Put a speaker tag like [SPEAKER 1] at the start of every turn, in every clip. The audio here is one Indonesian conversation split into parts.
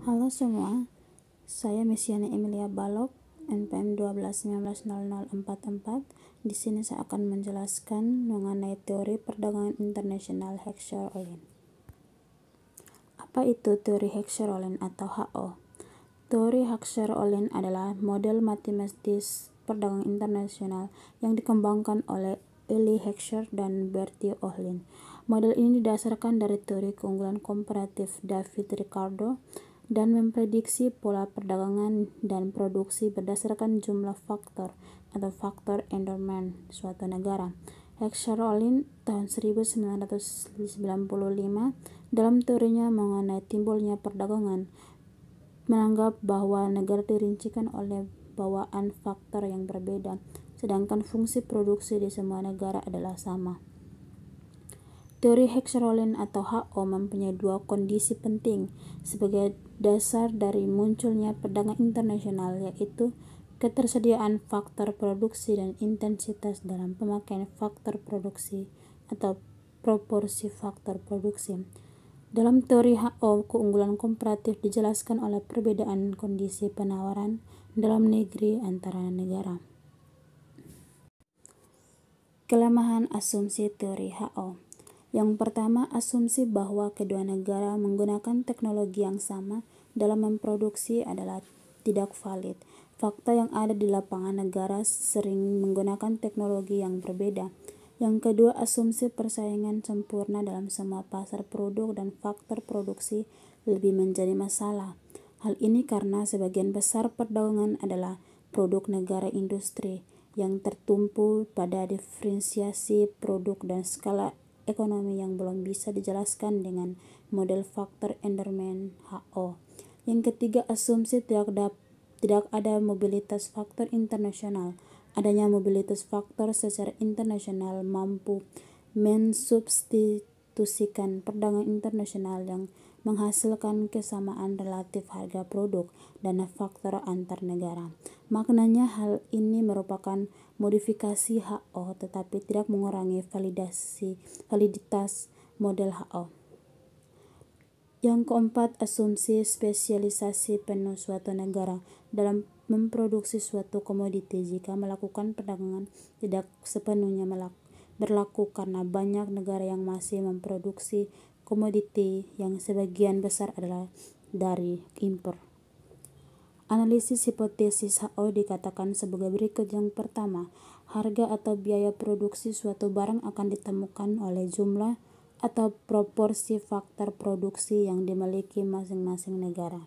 [SPEAKER 1] Halo semua, saya Mesiana Emilia Balok, NPM 12190044. Di sini saya akan menjelaskan mengenai teori perdagangan internasional Heckscher-Ohlin. Apa itu teori Heckscher-Ohlin atau HO? Teori Heckscher-Ohlin adalah model matematis perdagangan internasional yang dikembangkan oleh Elie Heckscher dan Bertie Ohlin. Model ini didasarkan dari teori keunggulan komparatif David Ricardo dan memprediksi pola perdagangan dan produksi berdasarkan jumlah faktor atau faktor endorment suatu negara. Heckscher-Ohlin tahun 1995 dalam teorinya mengenai timbulnya perdagangan menganggap bahwa negara dirincikan oleh bawaan faktor yang berbeda, sedangkan fungsi produksi di semua negara adalah sama. Teori Heckscher-Ohlin atau HO mempunyai dua kondisi penting sebagai dasar dari munculnya perdagangan internasional, yaitu ketersediaan faktor produksi dan intensitas dalam pemakaian faktor produksi atau proporsi faktor produksi. Dalam teori HO, keunggulan komparatif dijelaskan oleh perbedaan kondisi penawaran dalam negeri antara negara. Kelemahan asumsi teori HO. Yang pertama, asumsi bahwa kedua negara menggunakan teknologi yang sama dalam memproduksi adalah tidak valid. Fakta yang ada di lapangan negara sering menggunakan teknologi yang berbeda. Yang kedua, asumsi persaingan sempurna dalam semua pasar produk dan faktor produksi lebih menjadi masalah. Hal ini karena sebagian besar perdagangan adalah produk negara industri yang tertumpu pada diferensiasi produk dan skala ekonomi yang belum bisa dijelaskan dengan model faktor endorment HO. Yang ketiga, asumsi tidak ada mobilitas faktor internasional. Adanya mobilitas faktor secara internasional mampu mensubstitusikan perdagangan internasional yang menghasilkan kesamaan relatif harga produk dan faktor antar negara. Maknanya hal ini merupakan modifikasi HO tetapi tidak mengurangi validitas model HO. Yang keempat, asumsi spesialisasi penuh suatu negara dalam memproduksi suatu komoditi jika melakukan perdagangan tidak sepenuhnya berlaku karena banyak negara yang masih memproduksi komoditi yang sebagian besar adalah dari impor. Analisis hipotesis HO dikatakan sebagai berikut. Yang pertama, harga atau biaya produksi suatu barang akan ditemukan oleh jumlah atau proporsi faktor produksi yang dimiliki masing-masing negara.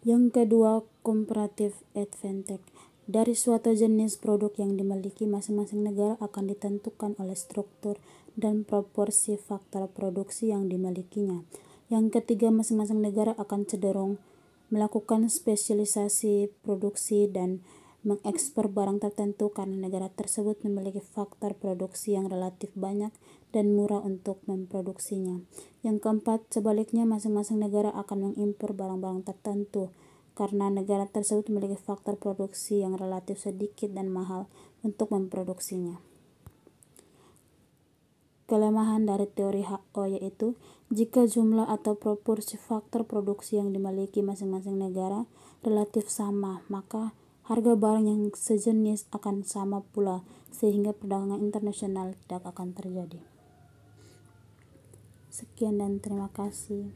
[SPEAKER 1] Yang kedua, comparative advantage dari suatu jenis produk yang dimiliki masing-masing negara akan ditentukan oleh struktur dan proporsi faktor produksi yang dimilikinya. Yang ketiga, masing-masing negara akan cenderung melakukan spesialisasi produksi dan mengekspor barang tertentu karena negara tersebut memiliki faktor produksi yang relatif banyak dan murah untuk memproduksinya. Yang keempat, sebaliknya masing-masing negara akan mengimpor barang-barang tertentu karena negara tersebut memiliki faktor produksi yang relatif sedikit dan mahal untuk memproduksinya. Kelemahan dari teori HO yaitu jika jumlah atau proporsi faktor produksi yang dimiliki masing-masing negara relatif sama, maka harga barang yang sejenis akan sama pula sehingga perdagangan internasional tidak akan terjadi. Sekian dan terima kasih.